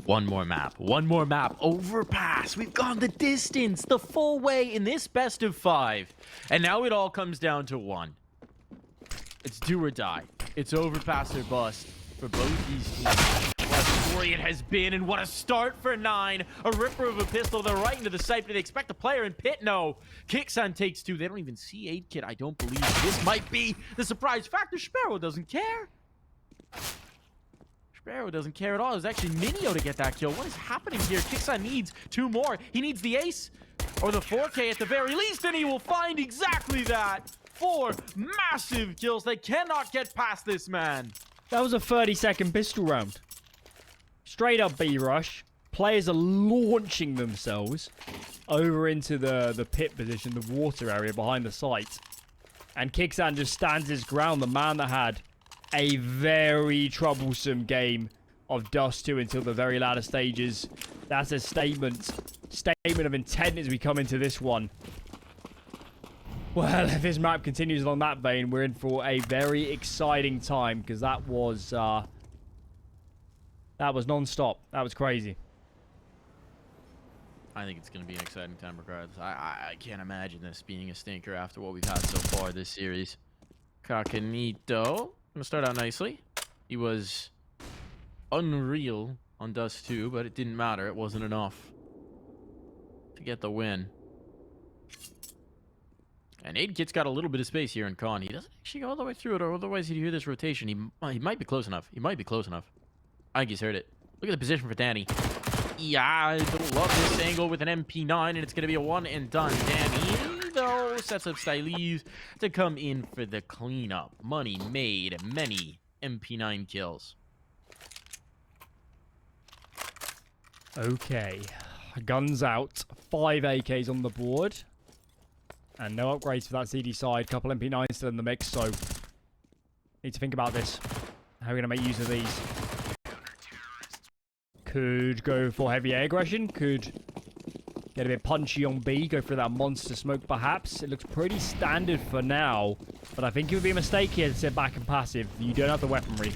One more map. One more map. Overpass. We've gone the distance, the full way in this best of 5. And now it all comes down to one. It's do or die. It's overpass or bust for both these teams. What a story it has been, and what a start for 9. A ripper of a pistol. They're right into the sight. Do they expect a player in pit? No. CSGO takes 2. They don't even see 8-Kit. I don't believe this might be the surprise factor. Sparrow doesn't care. Sparrow doesn't care at all. It was actually Minio to get that kill. What is happening here? CSGO needs 2 more. He needs the ace or the 4K at the very least, and he will find exactly that. 4 massive kills. They cannot get past this man. That was a 30-second pistol round. Straight up B rush. Players are launching themselves over into the pit position, the water area behind the site. And CSGO just stands his ground. The man that had a very troublesome game of Dust 2 until the very latter stages. That's a statement of intent as we come into this one. Well, if this map continues along that vein, we're in for a very exciting time, because that was non-stop. That was crazy. I think it's going to be an exciting time regardless. I can't imagine this being a stinker after what we've had so far this series. CSGaCaNito gonna start out nicely. He was unreal on Dust 2, but it didn't matter. It wasn't enough to get the win. And 8-Kit's got a little bit of space here in Con. He doesn't actually go all the way through it, or otherwise he'd hear this rotation. He might be close enough. He might be close enough. I think he's heard it. Look at the position for Danny. Yeah, I don't love this angle with an MP9, and it's going to be a one and done. Danny, though, sets up StYleEeZ to come in for the cleanup. Money made, many MP9 kills. Okay. Guns out. 5 AKs on the board. And no upgrades for that CD side. Couple MP9s still in the mix, so need to think about this. How are we going to make use of these? Could go for heavy air aggression. Could get a bit punchy on B. Go for that monster smoke, perhaps. It looks pretty standard for now. But I think it would be a mistake here to sit back and passive. You don't have the weaponry.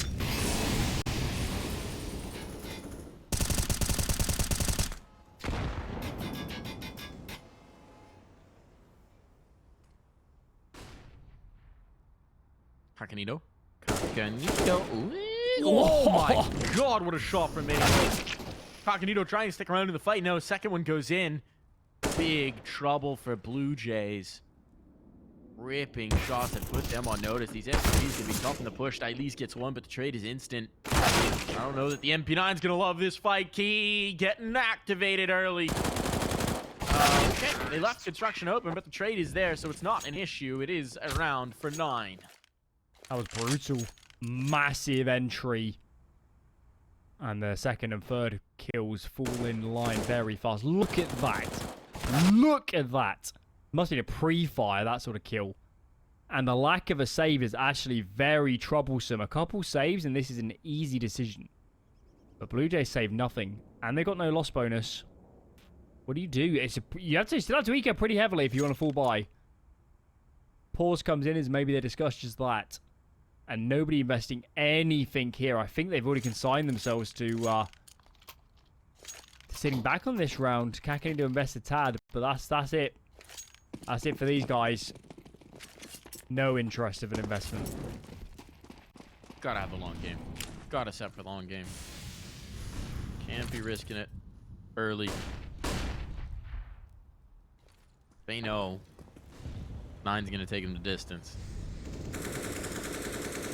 CSGaCaNito. CSGaCaNito. Oh my god, what a shot from me. CSGaCaNito trying to stick around in the fight. No, second one goes in. Big trouble for BLUEJAYS. Ripping shots that put them on notice. These SMGs can be tough in the push. StYleEeZ gets one, but the trade is instant. I don't know that the MP9's gonna love this fight. Key getting activated early. Okay, they left construction open, but the trade is there, so it's not an issue. It is a round for 9. That was brutal. Massive entry. And the second and third kills fall in line very fast. Look at that. Look at that. Must be a pre-fire, that sort of kill. And the lack of a save is actually very troublesome. A couple saves and this is an easy decision. But BLUEJAYS saved nothing. And they got no loss bonus. What do? You still have to eco pretty heavily if you want to fall by. Pause comes in as maybe they discuss just that. And nobody investing anything here. I think they've already consigned themselves to sitting back on this round. CSGaCaNito to invest a tad, but that's it. That's it for these guys. No interest of an investment. Gotta have the long game. Gotta set for the long game. Can't be risking it early. They know 9's gonna take him to distance.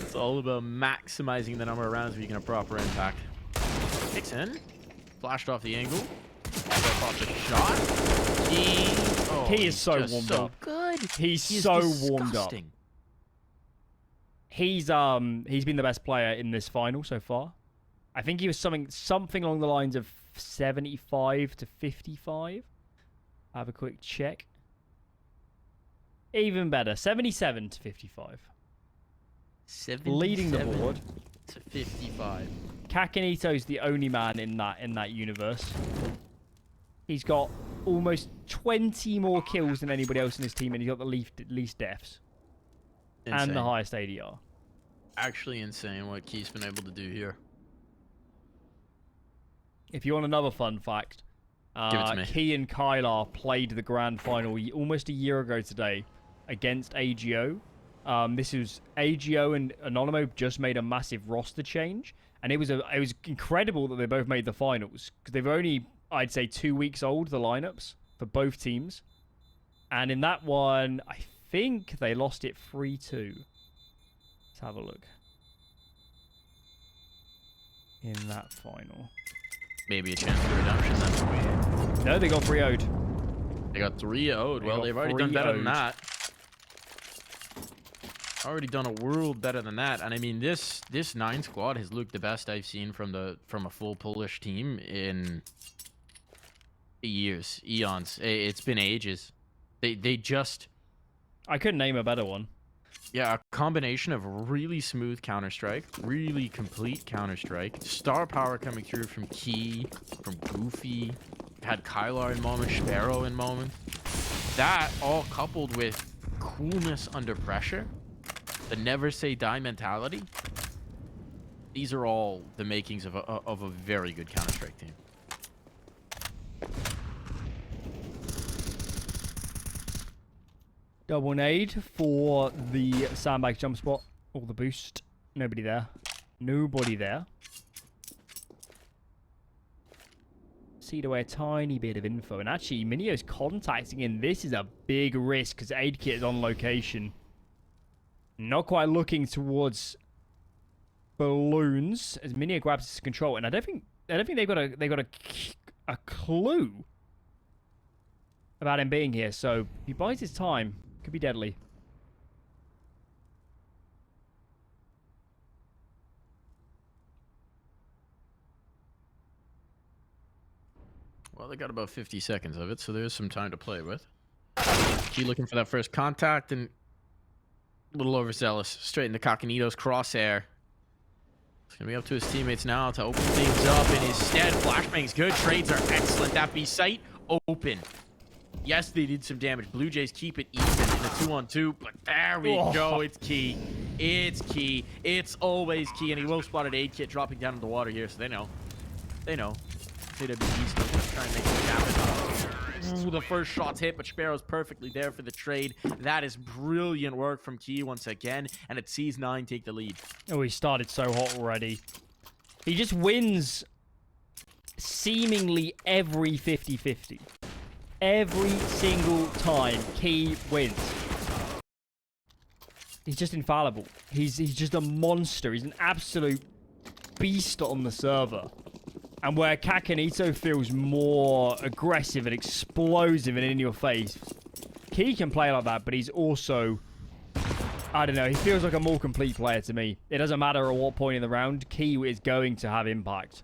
It's all about maximizing the number of rounds where you can have proper impact. Kicks in. Flashed off the angle. Off the shot. He is so warmed up. Good. He's so warmed up. He's been the best player in this final so far. I think he was something along the lines of 75 to 55. I'll have a quick check. Even better, 77 to 55. Leading the board to 55. CSGaCaNito's the only man in that universe. He's got almost 20 more kills than anybody else in his team, and he's got the least deaths. Insane. And the highest ADR. Actually insane what Key's been able to do here. If you want another fun fact, Give it to me. Key and Kylar played the grand final almost a year ago today against AGO. This was AGO and Anonymo just made a massive roster change, and it was incredible that they both made the finals because they've only, I'd say, 2 weeks old, the lineups for both teams. And in that one, I think they lost it 3-2. Let's have a look. In that final. Maybe a chance for redemption then. No, they got 3-0'd. They got 3-0'd. Well, they've already done better than that. Already done a world better than that. And I mean, this 9 squad has looked the best I've seen from a full Polish team in years, eons. It's been ages. They just... I couldn't name a better one. Yeah, a combination of really smooth Counter-Strike, really complete Counter-Strike, star power coming through from Key, from Goofy, had Kylar in moments, Sparrow in moments. That all coupled with coolness under pressure, the never say die mentality. These are all the makings of a very good Counter-Strike team. Double nade for the sandbag jump spot. Or the boost. Nobody there. Nobody there. Seed away a tiny bit of info. And actually, Minio's contacting in. This is a big risk because aid kit is on location. Not quite looking towards balloons as Minio grabs his control. And I don't think they've got a clue about him being here. So he buys his time. Could be deadly. Well, they got about 50 seconds of it, so there's some time to play with. Key looking for that first contact and a little overzealous. Straight into CSGO's crosshair. It's going to be up to his teammates now to open things up in his stead. Flashbang's good. Trades are excellent. That B site open. Yes, they did some damage. Blue Jays keep it even in the 2-on-2, but there we go. It's Key. It's Key. It's always Key, and he will spot an aid kit dropping down in the water here, so they know. They know. JWB's still going to try and make it happen. Ooh, the first shot's hit, but Sparrow's perfectly there for the trade. That is brilliant work from Key once again, and it sees 9 take the lead. Oh, he started so hot already. He just wins seemingly every 50-50. Every single time, Key wins. He's just infallible. He's just a monster. He's an absolute beast on the server. And where CSGOCaNito feels more aggressive and explosive and in your face, Key can play like that, but he's also... I don't know, he feels like a more complete player to me. It doesn't matter at what point in the round, Key is going to have impact.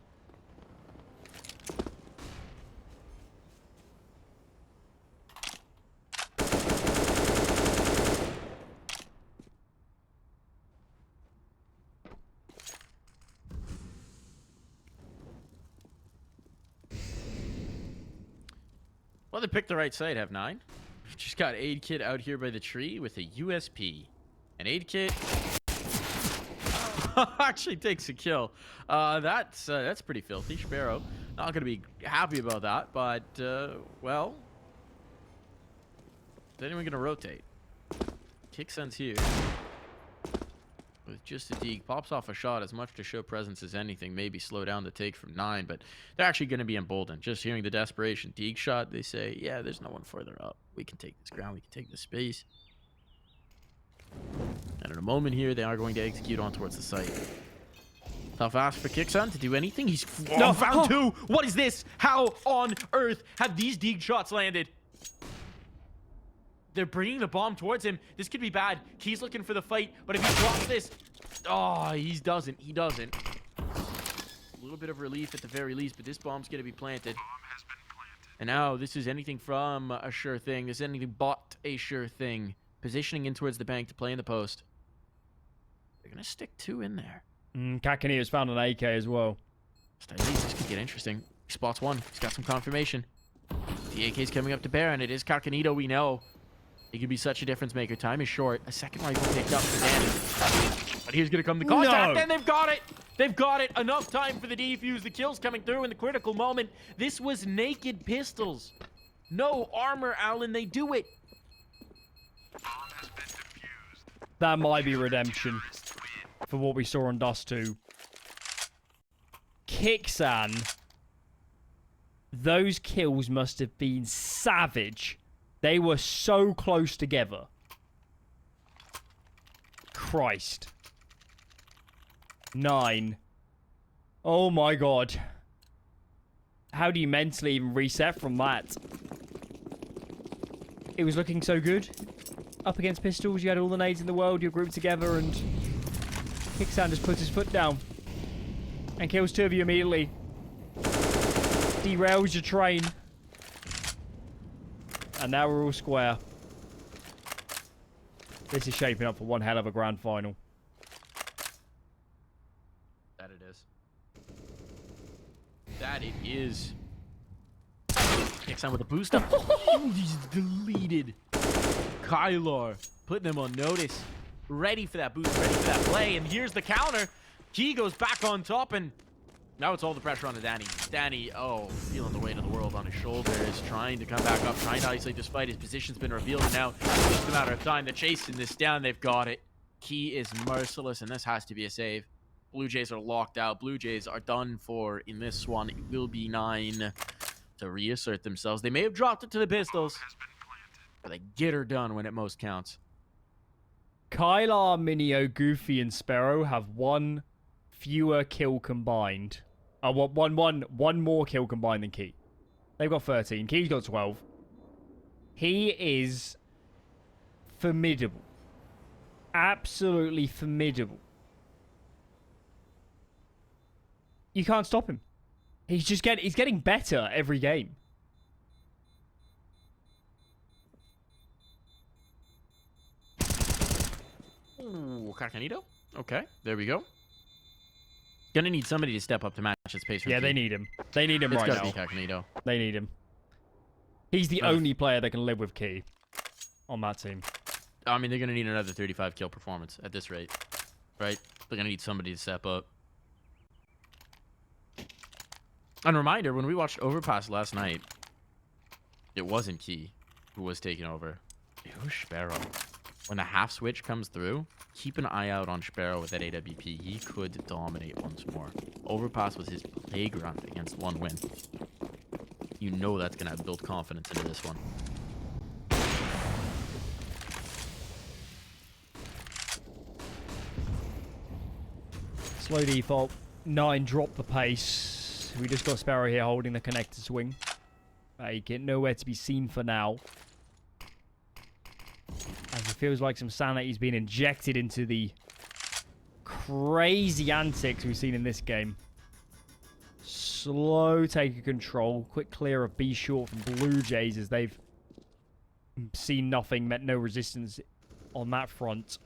Well, they picked the right side, have 9. Just got aid kit out here by the tree with a USP. An aid kit actually takes a kill. That's pretty filthy. Sparrow not gonna be happy about that, but well, is anyone gonna rotate? CSGOCaNito's here with just a Deeg. Pops off a shot as much to show presence as anything. Maybe slow down the take from 9, but they're actually going to be emboldened. Just hearing the desperation Deeg shot, they say, yeah, there's no one further up. We can take this ground. We can take this space. And in a moment here, they are going to execute on towards the site. Tough ask for CSGOCaNito to do anything. He's found 2. What is this? How on earth have these Deeg shots landed? They're bringing the bomb towards him. This could be bad. Key's looking for the fight, but if he drops this... Oh, he doesn't. He doesn't. A little bit of relief at the very least, but this bomb's going to be planted. And now this is anything from a sure thing. This is anything but a sure thing. Positioning in towards the bank to play in the post. They're going to stick 2 in there. CSGOCaNito's found an AK as well. StYleEeZ, this could get interesting. He spots 1. He's got some confirmation. The AK's coming up to bear, and it is CSGOCaNito, we know. He could be such a difference maker. Time is short. A second rifle picked up for Danny. But here's going to come the contact, and they've got it. They've got it. Enough time for the defuse. The kill's coming through in the critical moment. This was naked pistols. No armor, Alan. They do it. That might be redemption for what we saw on Dust 2. CSGOxsan. Those kills must have been savage. They were so close together. Christ. 9. Oh my god. How do you mentally even reset from that? It was looking so good. Up against pistols, you had all the nades in the world, you're grouped together, and CSGOxsan just puts his foot down. And kills 2 of you immediately. Derails your train. And now we're all square. This is shaping up for one hell of a grand final. That it is. That it is. CSGOxsan with a boost up. He's deleted. Kylar putting them on notice. Ready for that boost, ready for that play. And here's the counter. Key goes back on top, and now it's all the pressure on to Danny. Danny, oh, feeling the weight of the world on his shoulders, trying to come back up, trying to isolate despite his position's been revealed. And now it's just a matter of time. They're chasing this down. They've got it. Key is merciless, and this has to be a save. Blue Jays are locked out. Blue Jays are done for in this one. It will be 9 to reassert themselves. They may have dropped it to the pistols, but they get her done when it most counts. Kylar, Minio, Goofy, and Sparrow have 1 fewer kill combined. One more kill combined than Key. They've got 13. Key's got 12. He is formidable. Absolutely formidable. You can't stop him. He's getting better every game. Ooh, CSGOCaNito. Okay, there we go. Gonna need somebody to step up to match his pace. Yeah, they need him. They need him right now. It's gotta be CSGOCaNito. They need him. He's the only player that can live with Key on that team. I mean, they're gonna need another 35 kill performance at this rate, right? They're gonna need somebody to step up. And reminder, when we watched Overpass last night, it wasn't Key who was taking over. It was Sparrow. When the half switch comes through, keep an eye out on Sparrow with that AWP. He could dominate once more. Overpass was his playground against 1 win. You know that's going to build confidence into this one. Slow default. 9 drop the pace. We just got Sparrow here holding the connector swing. He get nowhere to be seen for now. As it feels like some sanity's been injected into the crazy antics we've seen in this game. Slow take of control. Quick clear of B short from Blue Jays as they've seen nothing, met no resistance on that front.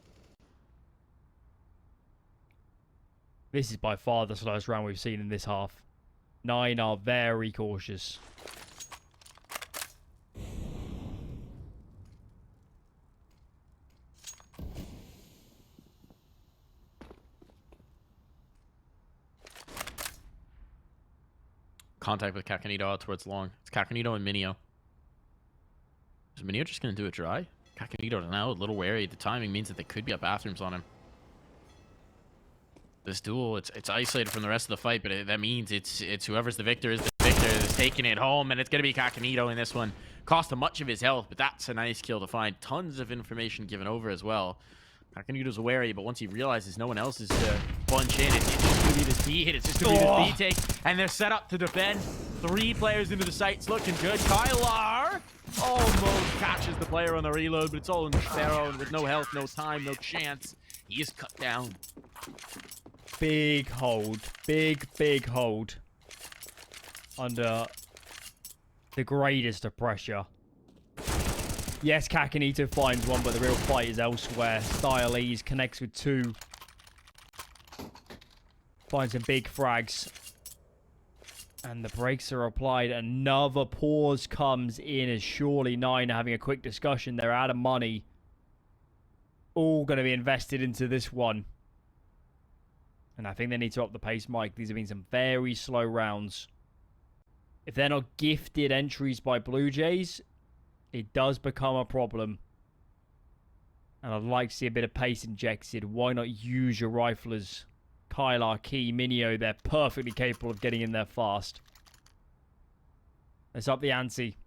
This is by far the slowest round we've seen in this half. 9 are very cautious. Contact with CSGOCaNito out towards long. It's CSGOCaNito and Minio. Is Minio just going to do it dry? CSGOCaNito now a little wary. The timing means that they could be up bathrooms on him. This duel, it's isolated from the rest of the fight, but that means it's whoever's the victor is taking it home, and it's going to be CSGOCaNito in this one. Cost him much of his health, but that's a nice kill to find. Tons of information given over as well. CSGOCaNito's wary, but once he realizes no one else is to bunch in, it's just going to be this B hit. It's just going to be this B take, and they're set up to defend. 3 players into the site. It's looking good. Kylar almost catches the player on the reload, but it's all in the Sparrow, and with no health, no time, no chance. He is cut down. Big hold. Big hold. Under the greatest of pressure. Yes, CSGOCaNito finds one, but the real fight is elsewhere. StYleEeZ connects with 2. Finds some big frags. And the brakes are applied. Another pause comes in as surely Nine are having a quick discussion. They're out of money. All going to be invested into this one. And I think they need to up the pace, Mike. These have been some very slow rounds. If they're not gifted entries by Blue Jays, it does become a problem. And I'd like to see a bit of pace injected. Why not use your riflers? Kylar, Key, Minio, they're perfectly capable of getting in there fast. Let's up the ante.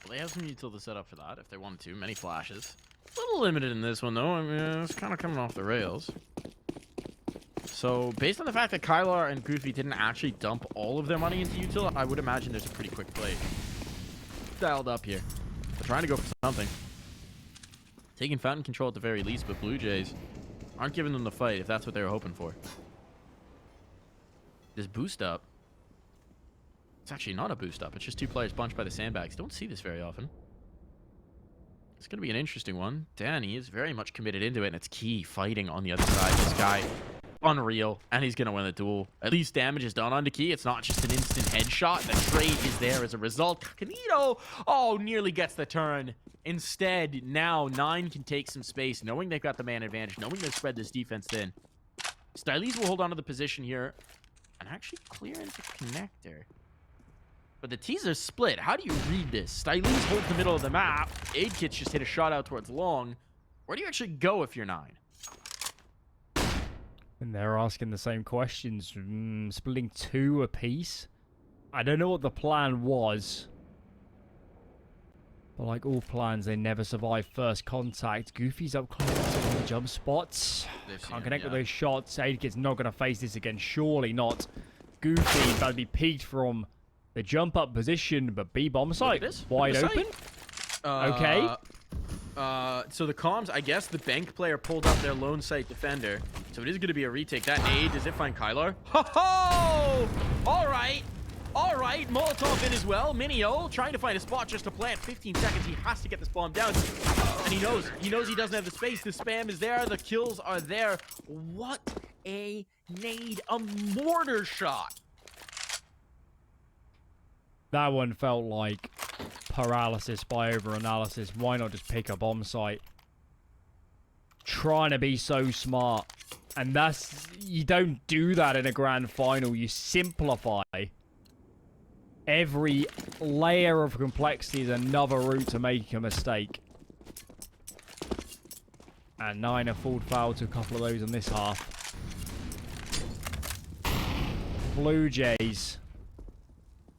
They have some util to set up for that if they want to. Many flashes. A little limited in this one, though. I mean, it's kind of coming off the rails. So, based on the fact that Kylar and Goofy didn't actually dump all of their money into util, I would imagine there's a pretty quick play dialed up here. They're trying to go for something. Taking fountain control at the very least, but Blue Jays aren't giving them the fight if that's what they were hoping for. This boost up. It's actually not a boost up. It's just two players bunched by the sandbags. Don't see this very often. It's going to be an interesting one. Danny is very much committed into it, and it's Key fighting on the other side. This guy, unreal, and he's going to win the duel. At least damage is done onto Key. It's not just an instant headshot. The trade is there as a result. CacaNito, oh, nearly gets the turn. Instead, now 9 can take some space, knowing they've got the man advantage, knowing they've spread this defense thin. StYleEeZ will hold on to the position here and actually clear into connector. But the teaser's split. How do you read this? StYleEeZ holds the middle of the map. AidKits just hit a shot out towards long. Where do you actually go if you're 9? And they're asking the same questions. Splitting 2 apiece. I don't know what the plan was. But like all plans, they never survive first contact. Goofy's up close to the jump spots. Can't connect with those shots. AidKits not going to face this again. Surely not. Goofy about to be peeked from the jump up position, but B bomb site wide open. Okay. So the comms, I guess the bank player pulled up their lone site defender. So it is going to be a retake. That nade, does it find Kylar? Ho ho! All right. All right. Molotov in as well. Minio trying to find a spot just to plant. 15 seconds. He has to get this bomb down. And he knows he doesn't have the space. The spam is there. The kills are there. What a nade. A mortar shot. That one felt like paralysis by overanalysis. Why not just pick a bomb site? Trying to be so smart. And that's... You don't do that in a grand final. You simplify. Every layer of complexity is another route to make a mistake. And 9 have full foul to a couple of those in this half. Blue Jays...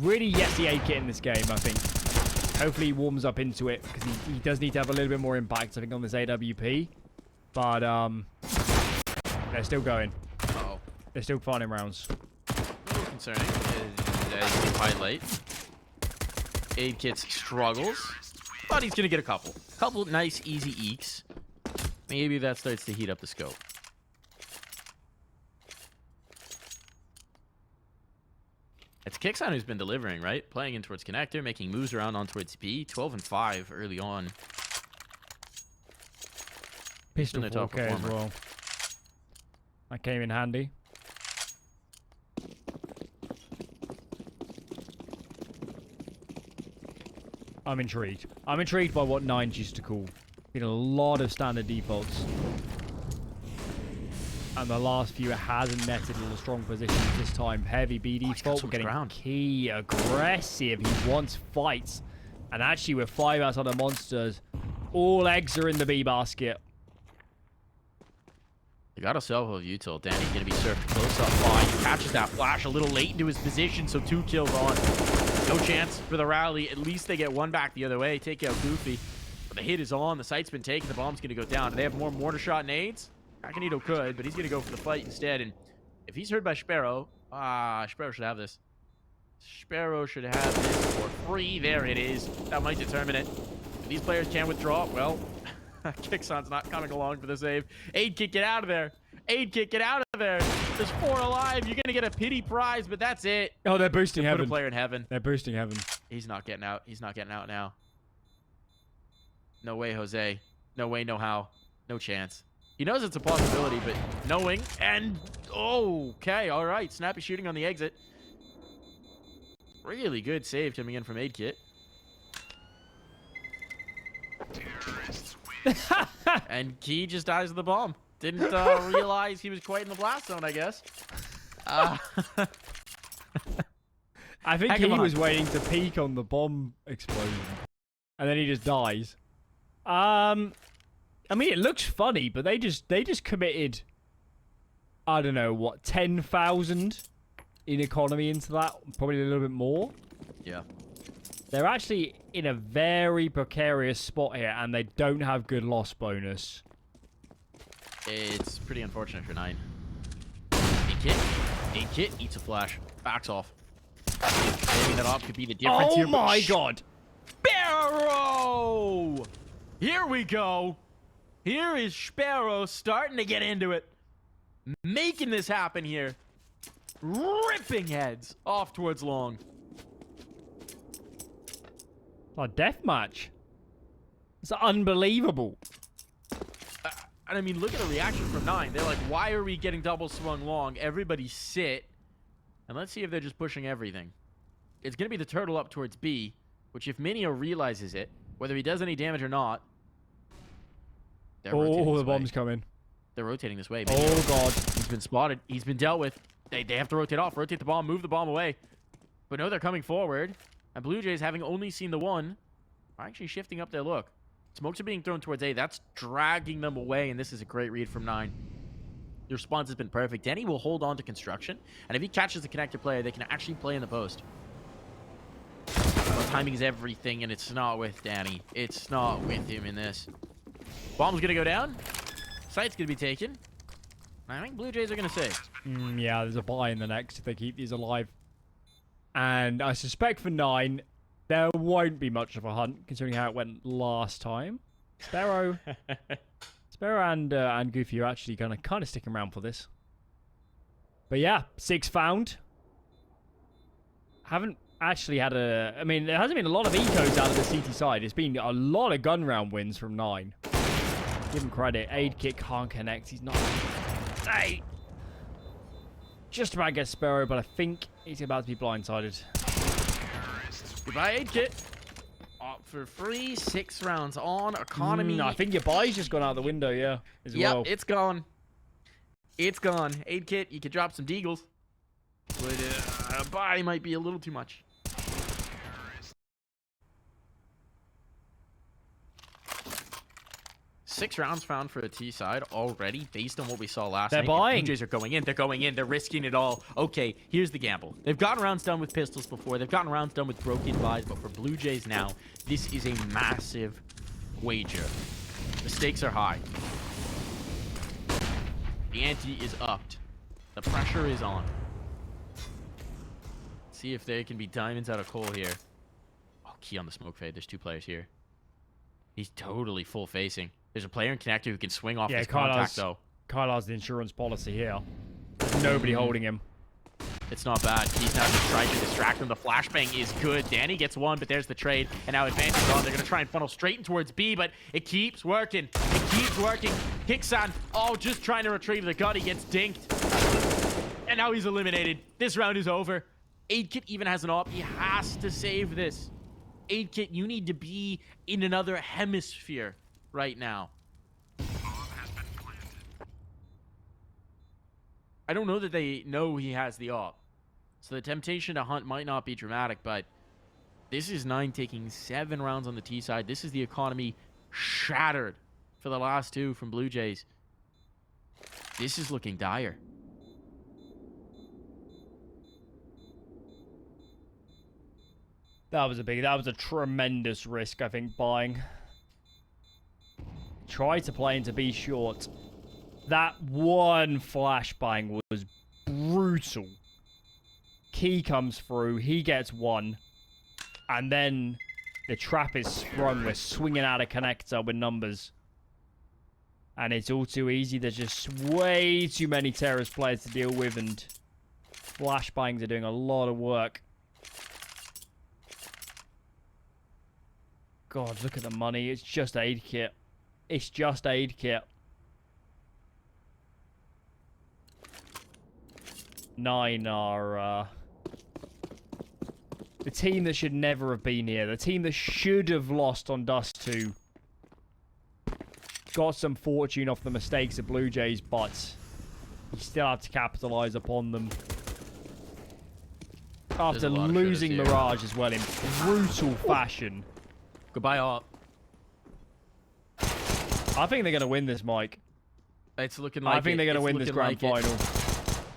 Really yes the AidKit in this game, I think. Hopefully he warms up into it, because he does need to have a little bit more impact, I think, on this AWP. But, they're still going. Uh-oh. They're still finding rounds. A little concerning as they fight late. AidKit struggles, but he's going to get a couple. Couple nice, easy eeks. Maybe that starts to heat up the scope. It's CSGOXan who's been delivering, right? Playing in towards connector, making moves around on towards B. 12 and 5 early on. Pistol 4K as well. That came in handy. I'm intrigued. I'm intrigued by what Nines used to call. Been a lot of standard defaults. And the last few, it hasn't netted all the strong positions this time. Heavy B default, we're getting Key aggressive. He wants fights. And actually, with 5 outside of monsters, all eggs are in the B basket. They got a salvo of util. Danny's going to be served close up by. He catches that flash a little late into his position, so 2 kills on. No chance for the rally. At least they get 1 back the other way. Take out Goofy. But the hit is on. The site's been taken. The bomb's going to go down. Do they have more mortar shot nades? CacaNito could, but he's going to go for the fight instead. And if he's heard by Sparrow, Sparrow should have this. Sparrow should have this for free. There it is. That might determine it. If these players can withdraw, well, CSGOXan's not coming along for the save. AidKit, get out of there. AidKit, get out of there. There's 4 alive. You're going to get a pity prize, but that's it. Oh, they're boosting heaven. Put a player in heaven. They're boosting heaven. He's not getting out. He's not getting out now. No way, Jose. No way, no how. No chance. He knows it's a possibility, but knowing and... Okay, all right. Snappy shooting on the exit. Really good save coming in from AidKit. And Key just dies of the bomb. Didn't realize he was quite in the blast zone, I guess. I think he was waiting to peek on the bomb explosion. And then he just dies. I mean, it looks funny, but they just committed, I don't know, what, 10,000 in economy into that? Probably a little bit more. Yeah. They're actually in a very precarious spot here, and they don't have good loss bonus. It's pretty unfortunate for 9. AidKit eats a flash. Backs off. Maybe that op could be the difference here. Oh my god. Sparrow! Here we go. Here is Sparrow starting to get into it. Making this happen here. Ripping heads off towards long. A deathmatch. It's unbelievable. And I mean, look at the reaction from 9. They're like, why are we getting double swung long? Everybody sit. And let's see if they're just pushing everything. It's going to be the turtle up towards B, which if Minio realizes it, whether he does any damage or not. Oh, the bomb's coming. They're rotating this way. Oh, God. He's been spotted. He's been dealt with. They have to rotate off. Rotate the bomb. Move the bomb away. But no, they're coming forward. And Blue Jays, having only seen the one, are actually shifting up their look. Smokes are being thrown towards A. That's dragging them away, and this is a great read from 9. The response has been perfect. Danny will hold on to construction, and if he catches the connector player, they can actually play in the post. Well, timing is everything, and it's not with Danny. It's not with him in this. Bomb's going to go down. Site's going to be taken. I think Blue Jays are going to save. Yeah, there's a buy in the next if they keep these alive. And I suspect for 9, there won't be much of a hunt, considering how it went last time. Sparrow and Goofy are actually going to kind of stick around for this. But yeah, 6 found. Haven't actually had a... I mean, there hasn't been a lot of ecos out of the CT side. It's been a lot of gun round wins from 9. Give him credit. AidKit can't connect. He's not... Hey! Just about gets Sparrow, but I think he's about to be blindsided. Goodbye, AidKit. Up for free. 6 rounds on. Economy. I think your buy's just gone out the window, yeah. Yep, it's gone. It's gone. AidKit, you could drop some deagles. But a buy might be a little too much. Six rounds found for the T side already, based on what we saw last night. They're buying. BJs are going in. They're going in. They're risking it all. Okay, here's the gamble. They've gotten rounds done with pistols before. They've gotten rounds done with broken buys, but for Blue Jays now, this is a massive wager. The stakes are high. The ante is upped. The pressure is on. Let's see if there can be diamonds out of coal here. Oh, Key on the smoke fade. There's 2 players here. He's totally full facing. There's a player in connector who can swing off this contact, though. Kylar's the insurance policy here. There's nobody holding him. It's not bad. He's now just trying to distract him. The flashbang is good. Danny gets 1, but there's the trade. And now advantage on. They're going to try and funnel straight in towards B, but it keeps working. It keeps working. Kixsan, just trying to retrieve the gun. He gets dinked. And now he's eliminated. This round is over. AidKit even has an op. He has to save this. AidKit, you need to be in another hemisphere right now. I don't know that they know he has the op. So the temptation to hunt might not be dramatic, but this is 9 taking 7 rounds on the T side. This is the economy shattered for the last 2 from Blue Jays. This is looking dire. That was a tremendous risk, I think, buying. Try to play into B short. That one flashbang was brutal. Key comes through, he gets 1. And then the trap is sprung. We're swinging out a connector with numbers. And it's all too easy. There's just way too many terrorist players to deal with. And flashbangs are doing a lot of work. God, look at the money. It's just aid kit. It's just aid kit. 9 are the team that should never have been here. The team that should have lost on Dust 2. Got some fortune off the mistakes of Blue Jays, but you still have to capitalize upon them. After losing Mirage as well in brutal fashion. Goodbye, Op. I think they're going to win this, Mike. It's looking like I think they're going to win this grand final.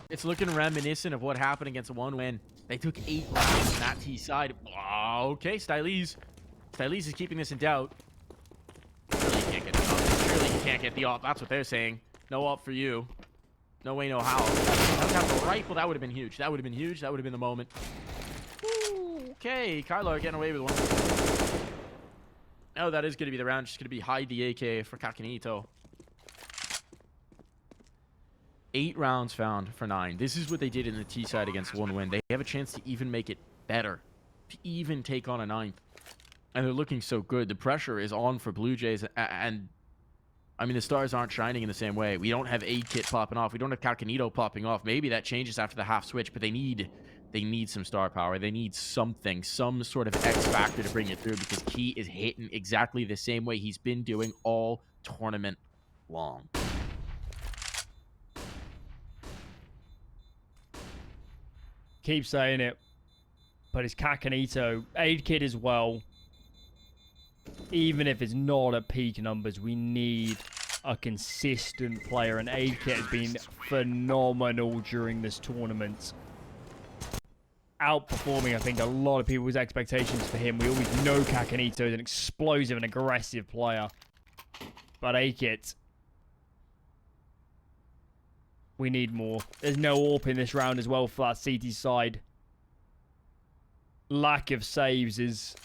It's looking reminiscent of what happened against one win. They took 8 rounds on that T side. Oh, okay, StYleEeZ. StYleEeZ is keeping this in doubt. Surely you can't get the op. Surely you can't get the op. That's what they're saying. No op for you. No way, no how. That's right. Well, that would have been huge. That would have been huge. That would have been the moment. Ooh, okay, Kylar getting away with one. Oh, that is going to be the round. Just going to be hide the AK for CSGOCaNito. 8 rounds found for 9. This is what they did in the T side against one win. They have a chance to even make it better. To even take on a 9th. And they're looking so good. The pressure is on for Blue Jays. And I mean, the stars aren't shining in the same way. We don't have aid kit popping off. We don't have CSGOCaNito popping off. Maybe that changes after the half switch, but they need some star power. They need something, some sort of X factor to bring it through, because Key is hitting exactly the same way he's been doing all tournament long. Keep saying it, but it's CSGOCaNito. Aid kit as well. Even if it's not at peak numbers, we need a consistent player, and aid kit has been phenomenal during this tournament. Outperforming, I think, a lot of people's expectations for him. We always know CSGOCaNito is an explosive and aggressive player. But aid kit, we need more. There's no AWP in this round as well for that CT side. Lack of saves is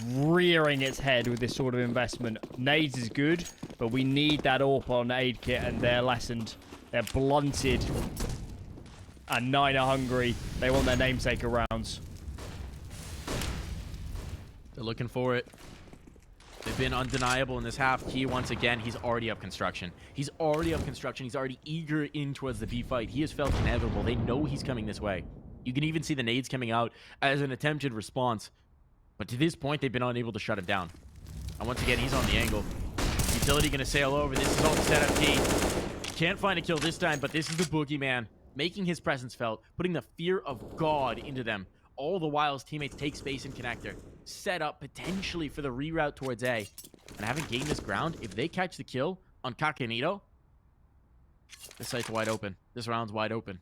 rearing its head with this sort of investment. Nades is good, but we need that AWP on aid kit, and they're lessened. They're blunted. And 9 are hungry. They want their namesake rounds. They're looking for it. They've been undeniable in this half. Key, once again, he's already up construction. He's already up construction. He's already eager in towards the B fight. He has felt inevitable. They know he's coming this way. You can even see the nades coming out as an attempted response. But to this point, they've been unable to shut him down. And once again, he's on the angle. Utility going to sail over. This is all the setup. Key can't find a kill this time, but this is the boogeyman, making his presence felt, putting the fear of God into them. All the while, his teammates take space in connector, set up potentially for the reroute towards A. And having gained this ground, if they catch the kill on CSGOCaNito, this site's wide open. This round's wide open.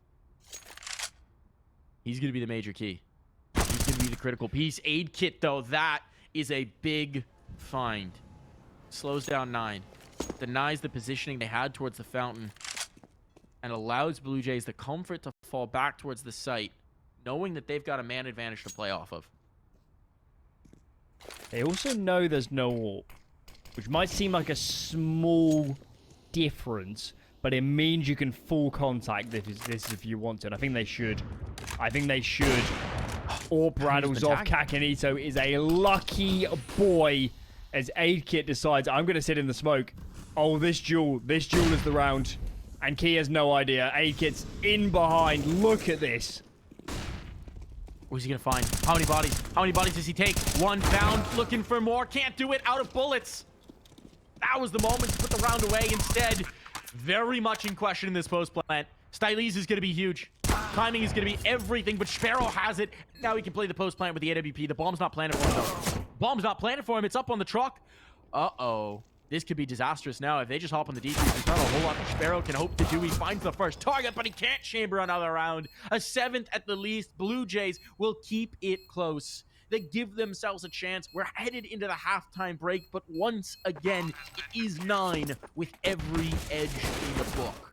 He's going to be the major key. He's going to be the critical piece. Aid kit, though, that is a big find. Slows down 9. Denies the positioning they had towards the fountain. And allows Blue Jays the comfort to fall back towards the site, knowing that they've got a man advantage to play off of. They also know there's no AWP, which might seem like a small difference, but it means you can full contact this if you want to. And I think they should. I think they should. AWP rattles off. CSGOCaNito is a lucky boy as aid kit decides, I'm going to sit in the smoke. Oh, this duel is the round. And Key has no idea. Aid kit's in behind. Look at this. Who's he going to find? How many bodies? How many bodies does he take? 1 down. Looking for more. Can't do it. Out of bullets. That was the moment to put the round away. Instead, very much in question in this post plant. StYleEeZ is going to be huge. Timing is going to be everything, but Sparrow has it. Now he can play the post plant with the AWP. The bomb's not planted for him, though. Bomb's not planted for him. It's up on the truck. Uh-oh. This could be disastrous now. If they just hop on the defense, there's not a whole lot that Sparrow can hope to do. He finds the first target, but he can't chamber another round. A 7th at the least. Blue Jays will keep it close. They give themselves a chance. We're headed into the halftime break, but once again, it is 9 with every edge in the book.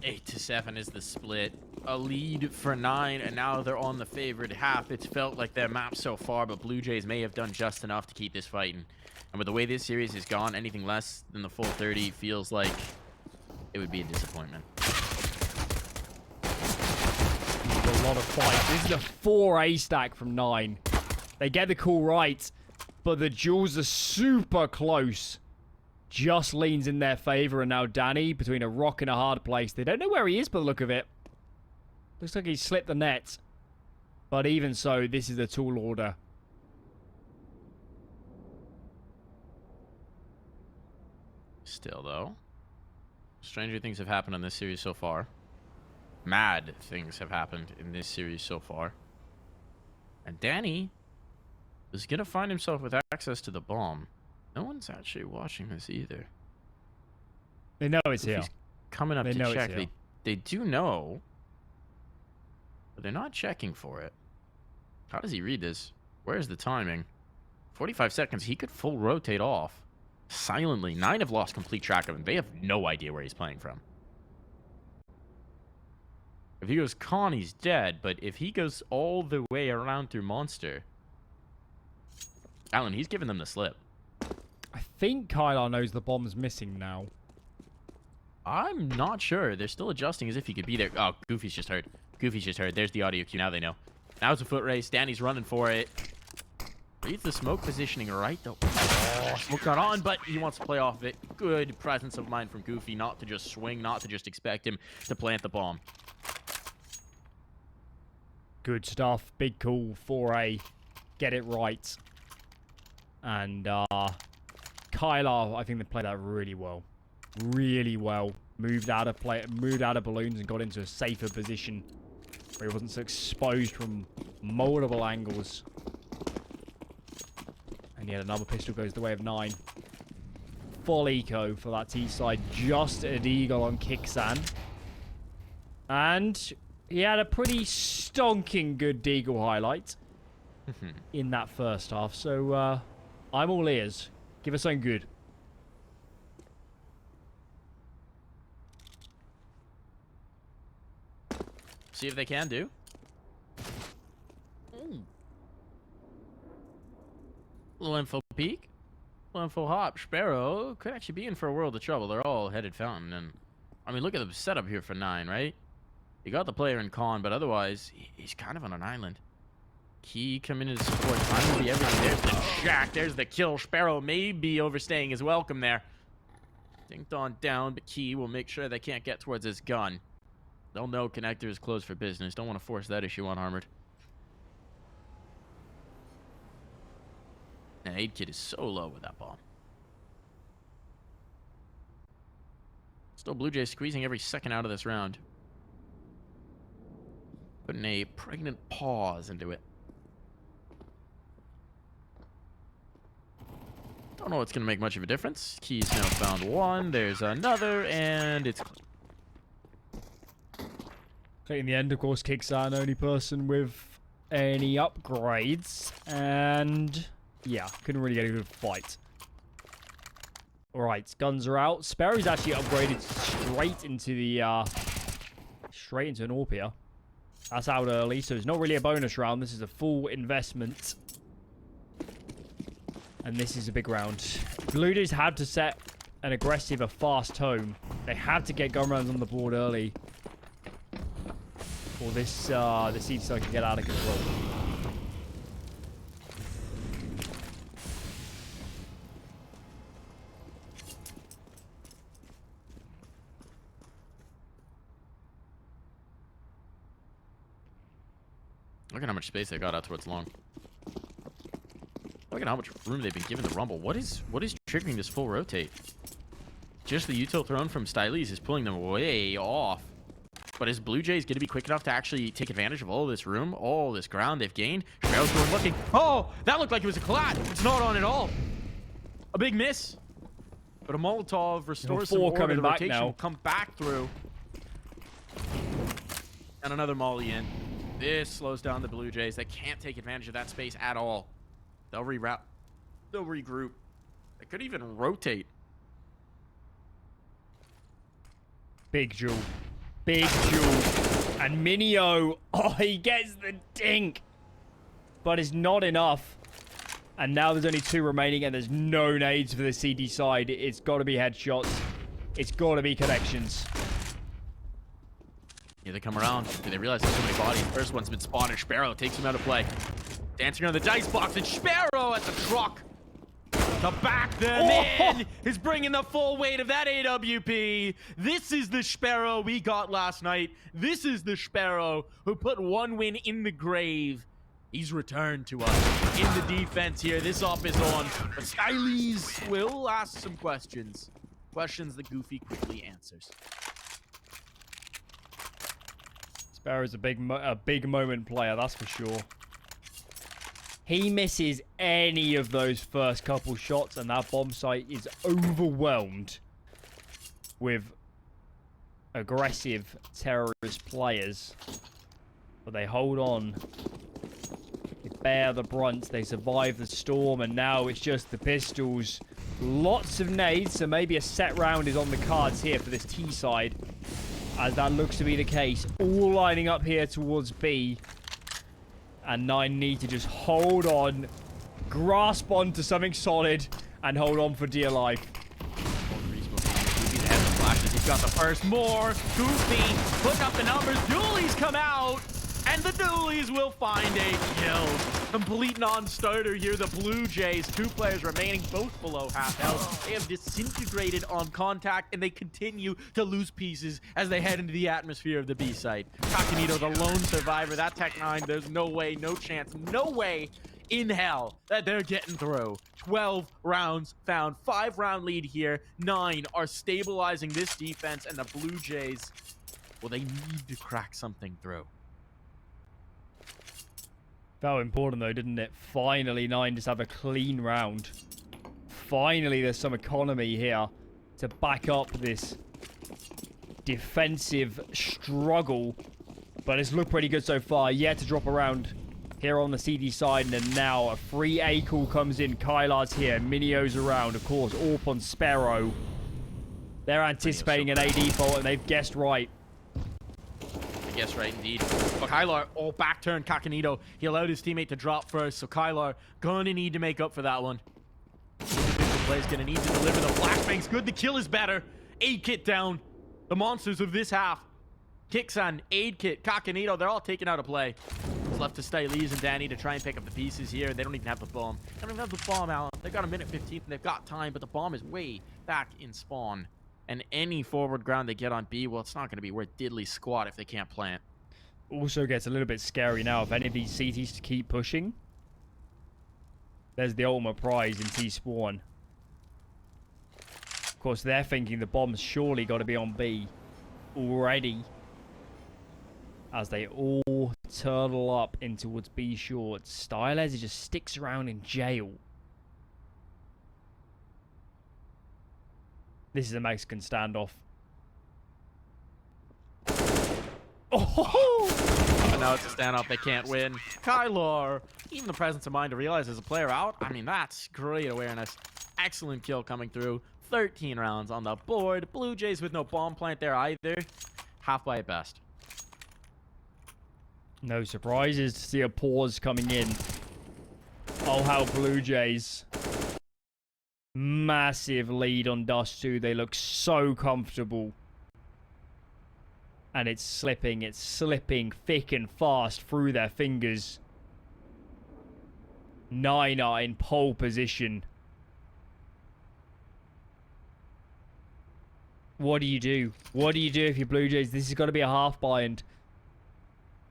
8-7 is the split. A lead for 9, and now they're on the favored half. It's felt like their map so far, but Blue Jays may have done just enough to keep this fighting. And with the way this series has gone, anything less than the full 30 feels like it would be a disappointment. A lot of fights. This is a 4A stack from 9. They get the call right, but the duels are super close. Just leans in their favor, and now Danny between a rock and a hard place. They don't know where he is by the look of it. Looks like he slipped the net. But even so, this is a tall order. Still, though, stranger things have happened in this series so far. Mad things have happened in this series so far. And Danny is going to find himself with access to the bomb. No one's actually watching this either. They know it's here. He's coming up They to know check. it's here. They do know, but they're not checking for it. How does he read this? Where's the timing? 45 seconds. He could full rotate off silently. 9 have lost complete track of him. They have no idea where he's playing from. If he goes con, he's dead. But if he goes all the way around through monster, Alan, he's giving them the slip. I think Kylar knows the bomb's missing now. I'm not sure. They're still adjusting as if he could be there. Oh, Goofy's just heard. Goofy's just heard. There's the audio cue. Now they know. Now it's a foot race. Danny's running for it. Reads the smoke positioning right, though. Oh, smoke got on, but he wants to play off of it. Good presence of mind from Goofy not to just swing, not to just expect him to plant the bomb. Good stuff. Big call. 4A. Get it right. And Kylar, I think they played that really well. Really well. Moved out of balloons and got into a safer position where he wasn't so exposed from multiple angles. And yet another pistol goes the way of 9. Full eco for that T side. Just a deagle on Kyxsan. And he had a pretty stonking good deagle highlight in that first half. So I'm all ears. Give us something good. See if they can do. Little info peek. Little info hop. Sparrow could actually be in for a world of trouble. They're all headed fountain. And I mean, look at the setup here for 9, right? You got the player in con, but otherwise, he's kind of on an island. Key coming in to support. Time will be everything. There's the jack. There's the kill. Sparrow may be overstaying his welcome there. Dinked on down, but Key will make sure they can't get towards his gun. They'll know connector is closed for business. Don't want to force that issue on Armored. And Aid Kid is so low with that bomb. Still Blue Jays squeezing every second out of this round. Putting a pregnant pause into it. Don't know what's going to make much of a difference. Key's now found one. There's another, and it's clean. In the end, of course, Kyxsan, only person with any upgrades. And yeah, couldn't really get a good fight. Alright, guns are out. Sparrow's actually upgraded straight into the an Orpia. That's out early, so it's not really a bonus round. This is a full investment. And this is a big round. Blue Jays had to set an aggressive, a fast tone. They had to get gun rounds on the board early. Or this ESL can get out of control. Look at how much space they got out towards long. Look at how much room they've been given the rumble. What is triggering this full rotate? Just the util thrown from StYleEeZ is pulling them way off. But is Blue Jays going to be quick enough to actually take advantage of all this room, all this ground they've gained? Shrell's going looking. Oh, that looked like it was a collapse. It's not on at all. A big miss. But a Molotov restores some order. The rotation will come back through. And another molly in. This slows down the Blue Jays. They can't take advantage of that space at all. They'll reroute. They'll regroup. They could even rotate. Big jewel. Big Jewel. And Minio. Oh, he gets the dink. But it's not enough. And now there's only 2 remaining, and there's no nades for the CD side. It's got to be headshots. It's got to be connections. Here they come around. They realize there's so many bodies. First one's been spotted. Sparrow takes him out of play. Dancing around the dice box, and Sparrow at the truck. To back them in is bringing the full weight of that AWP. This is the Sparrow we got last night. This is the Sparrow who put 1 win in the grave. He's returned to us in the defense here. This op is on. But SkyLeeZ will ask some questions. Questions that Goofy quickly answers. Sparrow's a big moment player, that's for sure. He misses any of those first couple shots, and that bomb site is overwhelmed with aggressive terrorist players. But they hold on. They bear the brunt. They survive the storm, and now it's just the pistols. Lots of nades, so maybe a set round is on the cards here for this T side, as that looks to be the case. All lining up here towards B. And 9 need to just hold on, grasp onto something solid, and hold on for dear life. He's got the first. More. Goofy, look up the numbers. Doolies come out, and the Doolies will find a kill. Complete non-starter here. The Blue Jays, 2 players remaining, both below half health. They have disintegrated on contact, and they continue to lose pieces as they head into the atmosphere of the B site. CSGCaCaNito, the lone survivor. That Tech 9, there's no way, no chance, no way in hell that they're getting through. 12 rounds found, 5-round lead here. 9 are stabilizing this defense, and the Blue Jays, well, they need to crack something through. Felt important though, didn't it? Finally, 9 just have a clean round. Finally, there's some economy here to back up this defensive struggle. But it's looked pretty good so far. Yet to drop around here on the CD side. And then now a free A call comes in. Kylar's here. Minio's around. Of course, AWP on Sparrow. They're anticipating an AD fault, and they've guessed right. Yes, right, indeed. But Kylar, back turn CSGCaCaNito. He allowed his teammate to drop first, so Kylar gonna need to make up for that one. The play's gonna need to deliver the flashbangs. Good, the kill is better. Aid kit down. The monsters of this half. Kyxsan, aid kit, CSGCaCaNito, they're all taken out of play. It's left to StYleEeZ and Danny to try and pick up the pieces here. They don't even have the bomb. They don't even have the bomb, Alan. They've got a minute 15, and they've got time, but the bomb is way back in spawn. And any forward ground they get on B, well, it's not going to be worth diddly squat if they can't plant. Also gets a little bit scary now. If any of these CTs keep pushing, there's the ultimate prize in T-spawn. Of course, they're thinking the bomb's surely got to be on B already, as they all turtle up in towards B short. StYleEeZ just sticks around in jail. This is a Mexican standoff. Oh! Now it's a standoff. They can't win. Kylar, even the presence of mind to realize there's a player out. I mean, that's great awareness. Excellent kill coming through. 13 rounds on the board. Blue Jays with no bomb plant there either. Half by at best. No surprises to see a pause coming in. Oh, how Blue Jays. Massive lead on Dust 2. They look so comfortable. And it's slipping thick and fast through their fingers. 9 are in pole position. What do you do? What do you do if you're Blue Jays? This has got to be a half buy, and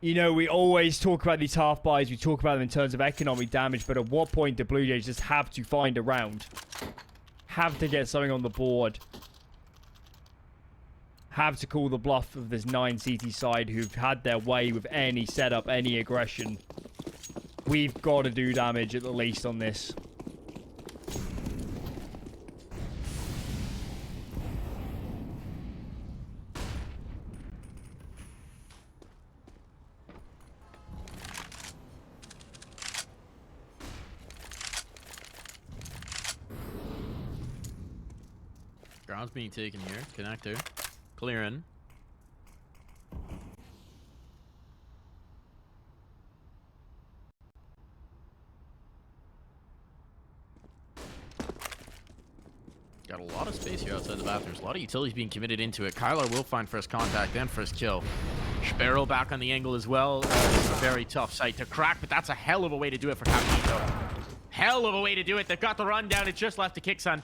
you know, we always talk about these half buys. We talk about them in terms of economic damage, but at what point do Blue Jays just have to find a round? Have to get something on the board. Have to call the bluff of this 9 CT side who've had their way with any setup, any aggression. We've got to do damage at the least on this. Ground's being taken here. Connector. Clearing. Got a lot of space here outside the bathrooms. A lot of utilities being committed into it. Kylar will find first contact, then first kill. Sparrow back on the angle as well. It's a very tough site to crack, but that's a hell of a way to do it for CacaNito. Hell of a way to do it. They've got the rundown. It's just left to CacaNito.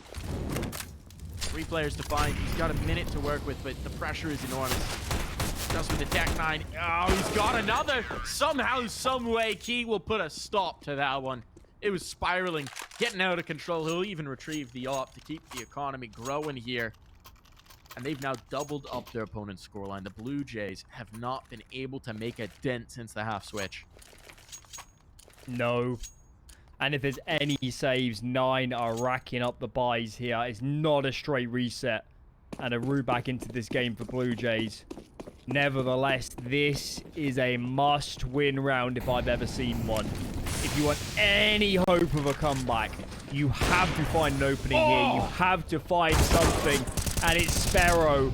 3 players to find. He's got a minute to work with, but the pressure is enormous. Just with the Tech 9. Oh, he's got another. Somehow, some way, Key will put a stop to that one. It was spiraling, getting out of control. He'll even retrieve the op to keep the economy growing here. And they've now doubled up their opponent's scoreline. The Blue Jays have not been able to make a dent since the half switch. No. And if there's any saves, 9 are racking up the buys here. It's not a straight reset. And a route back into this game for Blue Jays. Nevertheless, this is a must-win round if I've ever seen one. If you want any hope of a comeback, you have to find an opening here. You have to find something. And it's Sparrow.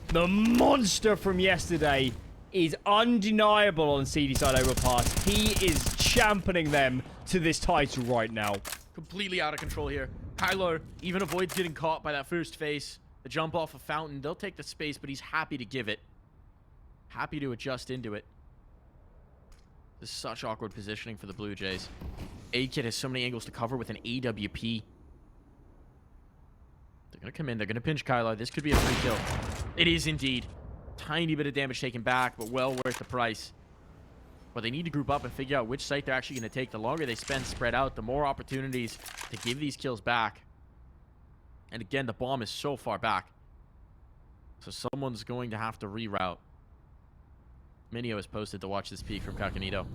The monster from yesterday is undeniable on CD side Overpass. He is championing them to this title right now. Completely out of control here. Kylar even avoids getting caught by that first face. The jump off a fountain. They'll take the space, but he's happy to give it. Happy to adjust into it. This is such awkward positioning for the Blue Jays. A-Kid has so many angles to cover with an AWP. They're going to come in. They're going to pinch Kylar. This could be a free kill. It is indeed. Tiny bit of damage taken back, but well worth the price. But they need to group up and figure out which site they're actually going to take. The longer they spend spread out, the more opportunities to give these kills back. And again, the bomb is so far back. So someone's going to have to reroute. Minio is posted to watch this peek from CacaNito.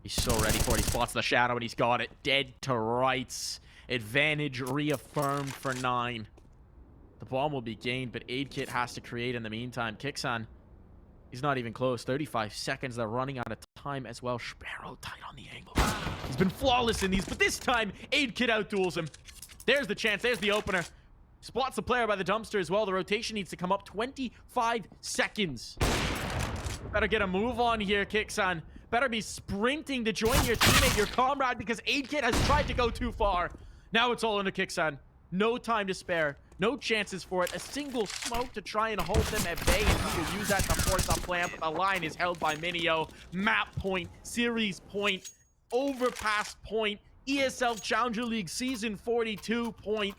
He's so ready for it. He spots the shadow and he's got it. Dead to rights. Advantage reaffirmed for 9. The bomb will be gained, but Aid Kit has to create in the meantime. CacaNito, he's not even close. 35 seconds. They're running out of time as well. Sparrow tight on the angle. He's been flawless in these, but this time Aid Kit outduels him. There's the chance. There's the opener. Spots the player by the dumpster as well. The rotation needs to come up. 25 seconds. Better get a move on here, CacaNito. Better be sprinting to join your teammate, your comrade, because Aid Kit has tried to go too far. Now it's all into CacaNito. No time to spare. No chances for it. A single smoke to try and hold them at bay, and he will use that to force up plan, but the line is held by Minio. Map point, series point, overpass point, ESL Challenger League Season 42 point.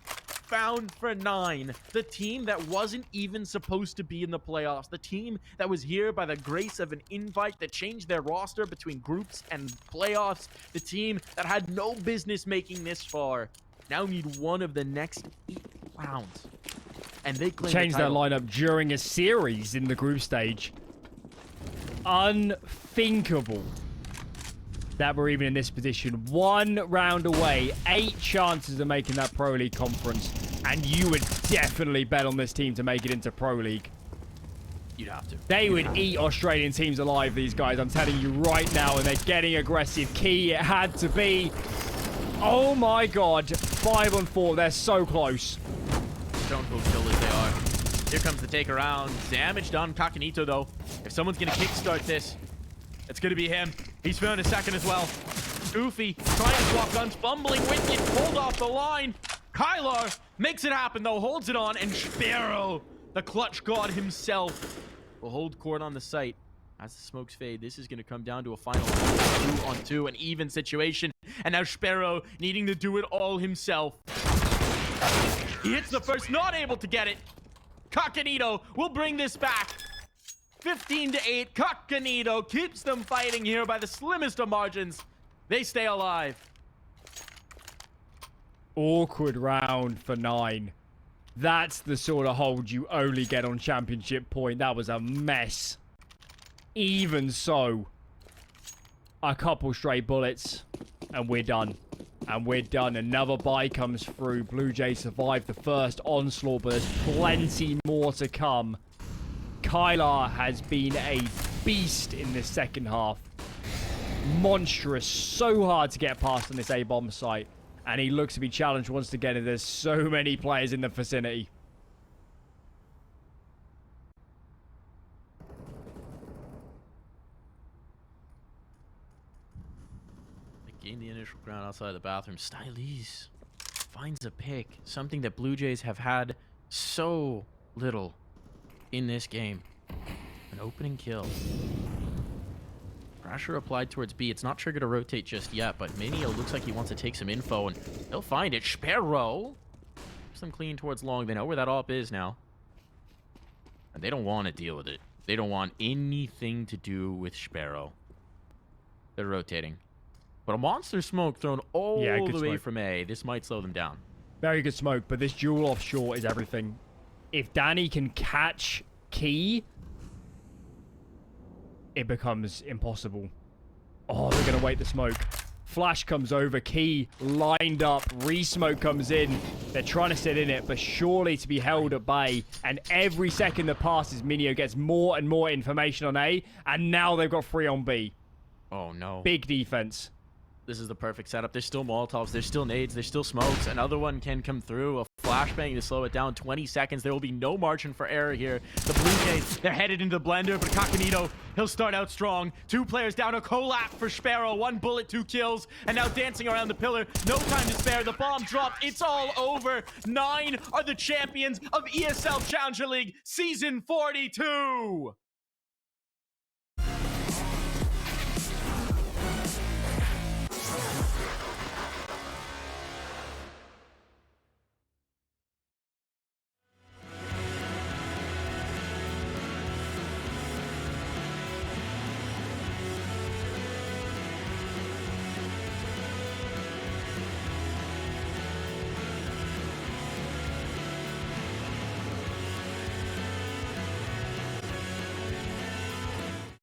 Found for 9. The team that wasn't even supposed to be in the playoffs. The team that was here by the grace of an invite that changed their roster between groups and playoffs. The team that had no business making this far. Now need one of the next 8 rounds. And they claim Changed their lineup during a series in the group stage. Unthinkable that we're even in this position. 1 round away, 8 chances of making that Pro League conference, and you would definitely bet on this team to make it into Pro League. You'd have to. They would eat Australian teams alive, these guys. I'm telling you right now, and they're getting aggressive. Key, it had to be. Oh my god. 5 on 4. They're so close. Don't go kill as they are. Here comes the take around. Damage done. CacaNito, though. If someone's going to kickstart this, it's going to be him. He's found a second as well. Goofy trying to swap guns, fumbling with it, pulled off the line. Kylar makes it happen, though, holds it on, and Sparrow, the clutch god himself, will hold court on the site. As the smokes fade, this is going to come down to a final 2-on-2, an even situation. And now Sparrow needing to do it all himself. He hits the first, not able to get it. CacaNito will bring this back. 15-8. CacaNito keeps them fighting here by the slimmest of margins. They stay alive. Awkward round for 9. That's the sort of hold you only get on championship point. That was a mess. Even so, a couple straight bullets, and we're done. And we're done. Another buy comes through. Blue Jays survived the first onslaught, but there's plenty more to come. Kylar has been a beast in this second half. Monstrous. So hard to get past on this A-bomb site. And he looks to be challenged once again, and there's so many players in the vicinity. They gained the initial ground outside the bathroom. StYleEeZ finds a pick. Something that Blue Jays have had so little in this game. An opening kill. Pressure applied towards B. It's not triggered to rotate just yet, but Minio looks like he wants to take some info, and he'll find it. Sparrow. Some clean towards long. They know where that op is now. And they don't want to deal with it. They don't want anything to do with Sparrow. They're rotating. But a monster smoke thrown all the way from A. This might slow them down. Very good smoke, but this duel off short is everything. If Danny can catch Key, it becomes impossible. Oh, they're going to wait the smoke. Flash comes over, Key lined up, re-smoke comes in. They're trying to sit in it, but surely to be held at bay. And every second that passes, Minio gets more and more information on A. And now they've got 3 on B. Oh, no. Big defense. This is the perfect setup. There's still Molotovs. There's still nades. There's still smokes. Another one can come through. A flashbang to slow it down. 20 seconds. There will be no margin for error here. The Blue Jays, they're headed into the blender, but CSGOcaNito, he'll start out strong. 2 players down. A collab for Sparrow. 1 bullet, 2 kills. And now dancing around the pillar. No time to spare. The bomb dropped. It's all over. 9 are the champions of ESL Challenger League Season 42.